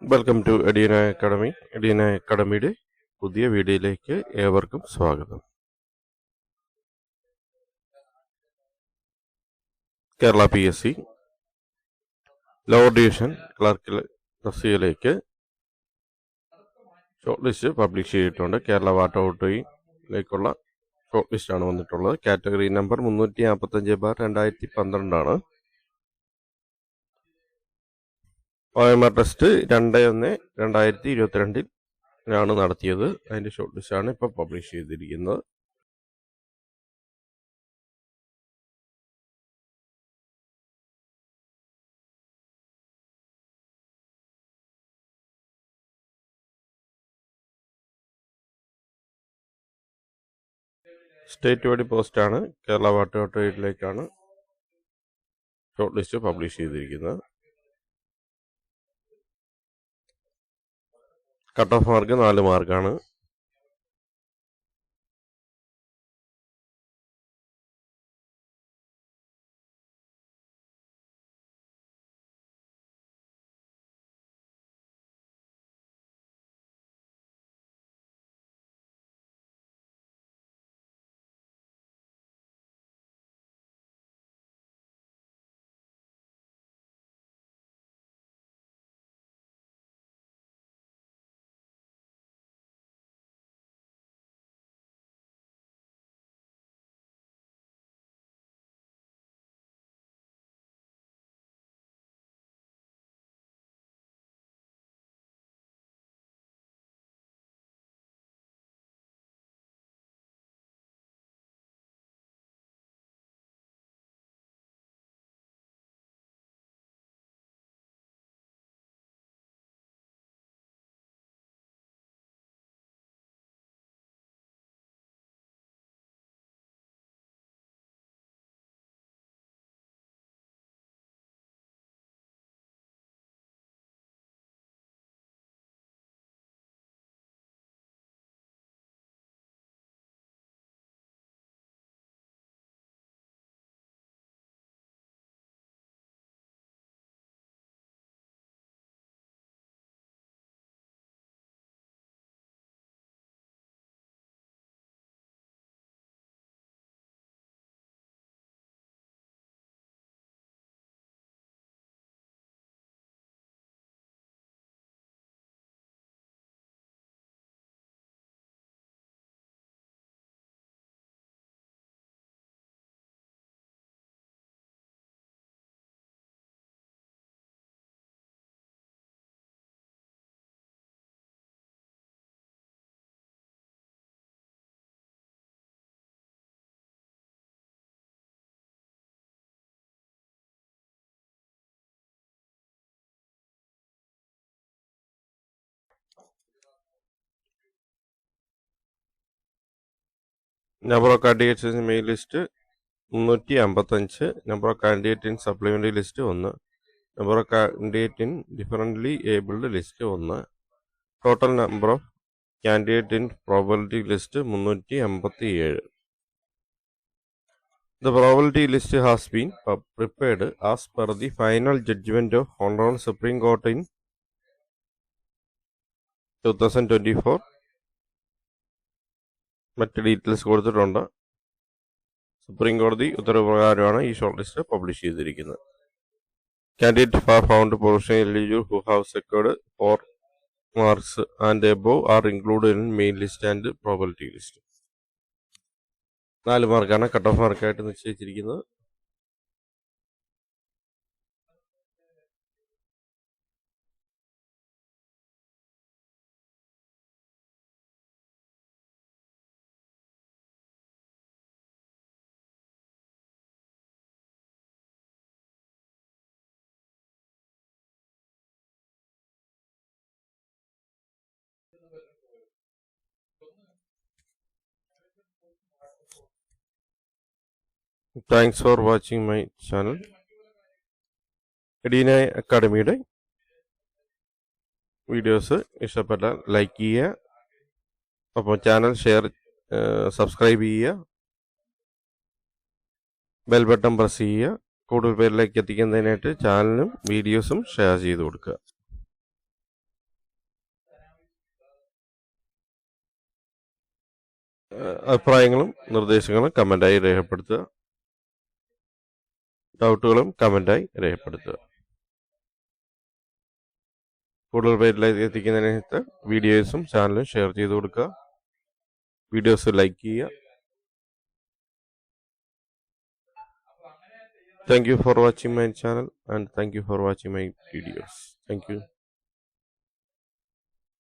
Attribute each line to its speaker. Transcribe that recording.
Speaker 1: Welcome to എഡിയന academy. എഡിയന അക്കാഡമിയുടെ പുതിയ വീഡിയോയിലേക്ക് ഏവർക്കും സ്വാഗതം. Kerala PSC lower division clerk തസ്തികയിലേക്ക് ഷോർട്ട് ലിസ്റ്റ് പബ്ലിഷ് ചെയ്തിട്ടുണ്ട്. കേരള വാട്ടർ അതോറിറ്റിയിലേക്കുള്ള ഷോർട്ട് ലിസ്റ്റാണ് വന്നിട്ടുള്ളത്. കാറ്റഗറി നമ്പർ 355/2012 ആണ്. OMR ടെസ്റ്റ് 2/1/2022 നടത്തിയത്. അതിൻ്റെ ഷോർട്ട് ലിസ്റ്റാണ് ഇപ്പോൾ പബ്ലിഷ് ചെയ്തിരിക്കുന്നത്. സ്റ്റേറ്റ് വൈഡ് പോസ്റ്റാണ്. കേരള വാട്ടർ അതോറിറ്റിയിലേക്കാണ് ഷോർട്ട് ലിസ്റ്റ് പബ്ലിഷ് ചെയ്തിരിക്കുന്നത്. കട്ട് ഓഫ് മാർക്ക് 4 മാർക്കാണ്. Number of candidates in main list 355. Number of candidate in supplementary list 1. Number of candidate in differently abled list 1. Total number of candidate in probability list 357. The probability list has been prepared as per the final judgment of Honorable Supreme Court in 2024. മറ്റ് details കൊടുത്തിട്ടുണ്ട്. Supreme കോടതി ഉത്തരവ് പ്രകാരമാണ് ഈ short list publish ചെയ്തിരിക്കുന്നത്. Candidate far found professional eligible who have secured 4 marks and above are included in main list and probability list. 4 മാർക്കാണ് cut off മാർക്കായിട്ട് നിശ്ചയിച്ചിരിക്കുന്നത്. Thanks for watching my channel. എഡിയന അക്കാഡമിയുടെ വീഡിയോസ് ഇഷ്ടപ്പെട്ടാൽ ലൈക്ക് ചെയ്യുക. അപ്പോൾ channel subscribe ചെയ്യുക, ബെൽ ബട്ടൺ പ്രസ് ചെയ്യുക. കൂടുതൽ പേരിലേക്ക് എത്തിക്കുന്നതിനായിട്ട് ചാനലും വീഡിയോസും ഷെയർ ചെയ്ത് കൊടുക്കുക. അഭിപ്രായങ്ങളും നിർദ്ദേശങ്ങളും കമൻ്റായി രേഖപ്പെടുത്തുക. ഡൗട്ടുകളും കമൻ്റായി രേഖപ്പെടുത്തുക. കൂടുതൽ പേരിലേക്ക് എത്തിക്കുന്നതിനകത്ത് വീഡിയോസും ചാനലും ഷെയർ ചെയ്ത് കൊടുക്കുക. വീഡിയോസ് ലൈക്ക് ചെയ്യുക. Thank you for watching my channel and thank you for watching my videos. Thank you.